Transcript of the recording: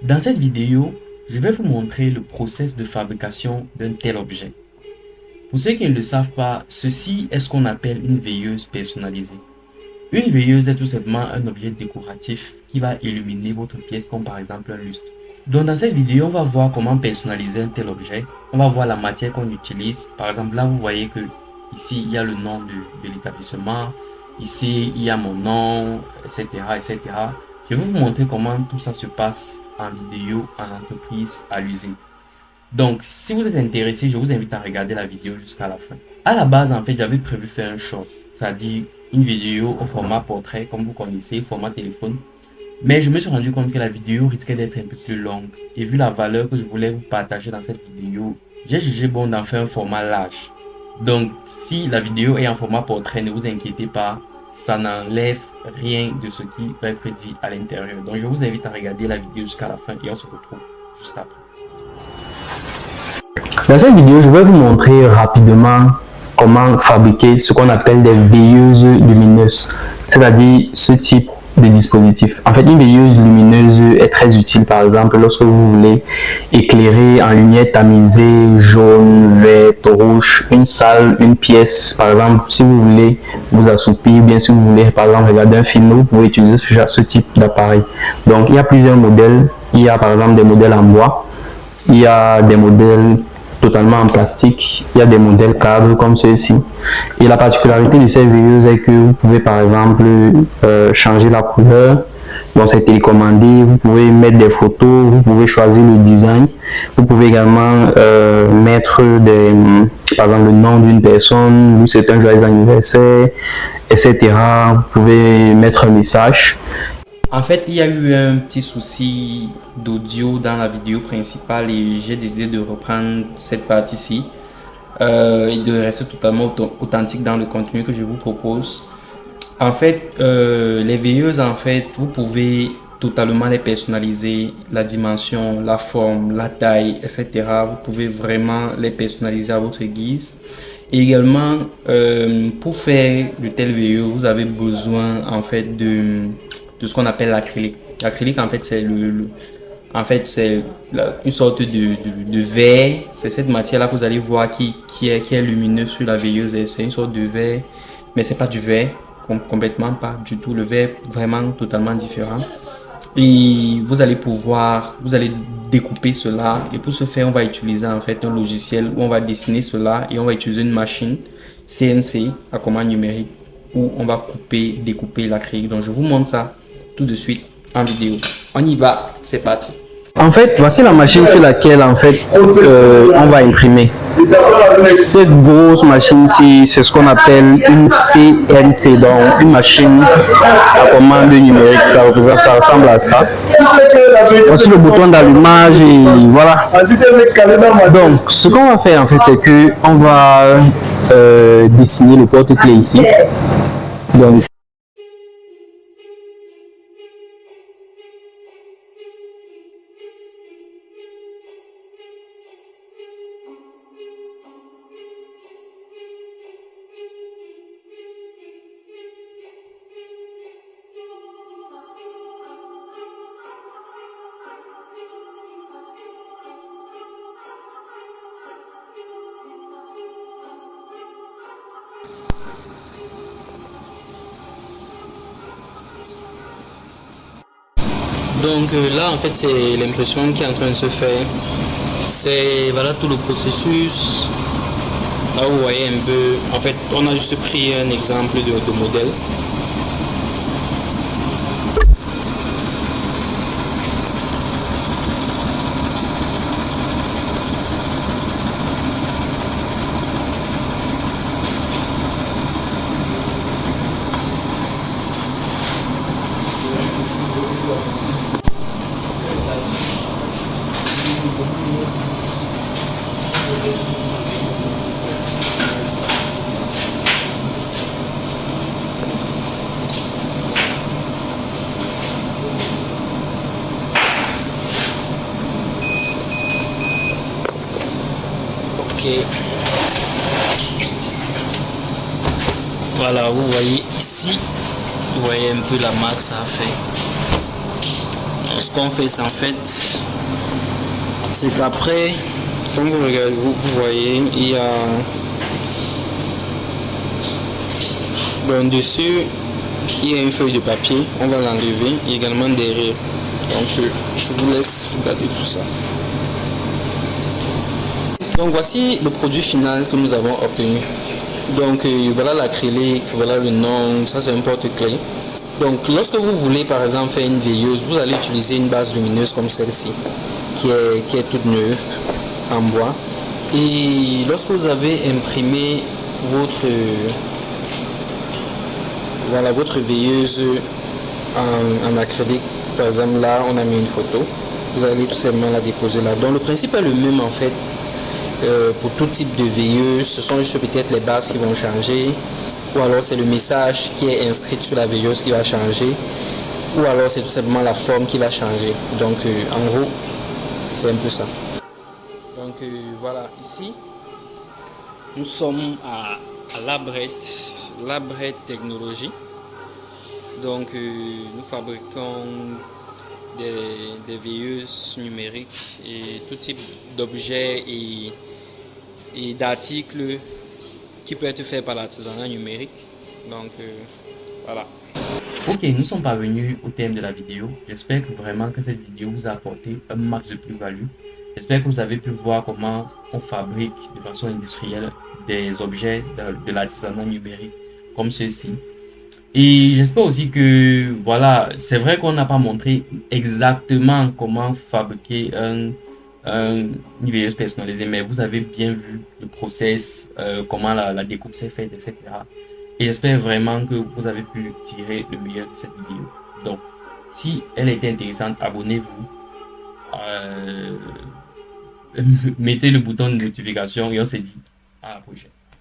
Dans cette vidéo, je vais vous montrer le process de fabrication d'un tel objet. Pour ceux qui ne le savent pas, ceci est ce qu'on appelle une veilleuse personnalisée. Une veilleuse est tout simplement un objet décoratif qui va illuminer votre pièce comme par exemple un lustre. Donc dans cette vidéo, on va voir comment personnaliser un tel objet. On va voir la matière qu'on utilise. Par exemple, là vous voyez que ici il y a le nom de l'établissement. Ici il y a mon nom, etc., etc. Je vais vous montrer comment tout ça se passe en vidéo, en entreprise, à l'usine. Donc, si vous êtes intéressé, je vous invite à regarder la vidéo jusqu'à la fin. À la base, en fait, j'avais prévu faire un short, c'est-à-dire une vidéo au format portrait, comme vous connaissez, format téléphone. Mais je me suis rendu compte que la vidéo risquait d'être un peu plus longue. Et vu la valeur que je voulais vous partager dans cette vidéo, j'ai jugé bon d'en faire un format large. Donc, si la vidéo est en format portrait, ne vous inquiétez pas, ça n'enlève rien de ce qui va être dit à l'intérieur. Donc, je vous invite à regarder la vidéo jusqu'à la fin et on se retrouve juste après. Dans cette vidéo, je vais vous montrer rapidement comment fabriquer ce qu'on appelle des veilleuses lumineuses, c'est-à-dire ce type de dispositif. En fait, une veilleuse lumineuse est très utile, par exemple, lorsque vous voulez éclairer en lumière tamisée, jaune, verte, rouge, une salle, une pièce. Par exemple, si vous voulez vous assoupir, bien si vous voulez, par exemple, regarder un film, vous pouvez utiliser ce type d'appareil. Donc, il y a plusieurs modèles. Il y a, par exemple, des modèles en bois. Il y a des modèles totalement en plastique, il y a des modèles câbles comme ceux-ci. Et la particularité de ces veilleuses est que vous pouvez par exemple changer la couleur, donc c'est télécommandé, vous pouvez mettre des photos, vous pouvez choisir le design, vous pouvez également mettre par exemple le nom d'une personne, ou c'est un joyeux anniversaire, etc. Vous pouvez mettre un message. En fait, il y a eu un petit souci d'audio dans la vidéo principale et j'ai décidé de reprendre cette partie-ci et de rester totalement authentique dans le contenu que je vous propose. En fait, les veilleuses, en fait, vous pouvez totalement les personnaliser, la dimension, la forme, la taille, etc. Vous pouvez vraiment les personnaliser à votre guise. Et également, pour faire de telles veilleuses, vous avez besoin en fait de ce qu'on appelle l'acrylique. L'acrylique, en fait, c'est c'est une sorte de verre. C'est cette matière-là que vous allez voir qui est lumineuse sur la veilleuse. C'est une sorte de verre, mais c'est pas du verre, complètement pas du tout. Le verre vraiment totalement différent. Et vous allez découper cela. Et pour ce faire, on va utiliser en fait un logiciel où on va dessiner cela et on va utiliser une machine CNC à commande numérique où on va découper l'acrylique. Donc je vous montre ça tout de suite en vidéo. On y va, c'est parti. En fait, voici la machine sur laquelle en fait on va imprimer. Cette grosse machine-ci, c'est ce qu'on appelle une CNC, donc une machine à commande numérique. Ça ressemble à ça. Voici le bouton d'allumage et voilà. Donc, ce qu'on va faire en fait, c'est que on va dessiner le porte-clés ici. Donc, Là en fait c'est l'impression qui est en train de se faire. C'est voilà tout le processus. Là vous voyez un peu, en fait on a juste pris un exemple de modèle. Ok. Voilà, vous voyez ici, vous voyez un peu la marque ça a fait. ce qu'on fait, c'est en fait, c'est qu'après, comme vous regardez, vous voyez, il y a dessus, il y a une feuille de papier, on va l'enlever, et également derrière. Donc je vous laisse regarder tout ça. Donc voici le produit final que nous avons obtenu. Donc voilà l'acrylique, voilà le nom, ça c'est un porte-clés. Donc lorsque vous voulez par exemple faire une veilleuse, vous allez utiliser une base lumineuse comme celle-ci, qui est toute neuve en bois. Et lorsque vous avez imprimé votre veilleuse en acrylique, par exemple là on a mis une photo, vous allez tout simplement la déposer là. Donc le principe est le même en fait. Pour tout type de veilleuse, ce sont juste peut-être les bases qui vont changer, ou alors c'est le message qui est inscrit sur la veilleuse qui va changer, ou alors c'est tout simplement la forme qui va changer. Donc en gros, c'est un peu ça. Donc voilà, ici, nous sommes à Labret Technologie. Donc nous fabriquons des veilleuses numériques et tout type d'objets et d'articles qui peut être fait par l'artisanat numérique. Donc voilà. Ok, nous sommes parvenus au thème de la vidéo. J'espère vraiment que cette vidéo vous a apporté un max de plus-value. J'espère que vous avez pu voir comment on fabrique de façon industrielle des objets de l'artisanat numérique comme ceci. Et j'espère aussi que, voilà, c'est vrai qu'on n'a pas montré exactement comment fabriquer une veilleuse personnalisée, mais vous avez bien vu le process, comment la découpe s'est faite, etc. Et j'espère vraiment que vous avez pu tirer le meilleur de cette vidéo. Donc, si elle a été intéressante, abonnez-vous, mettez le bouton de notification et on se dit à la prochaine.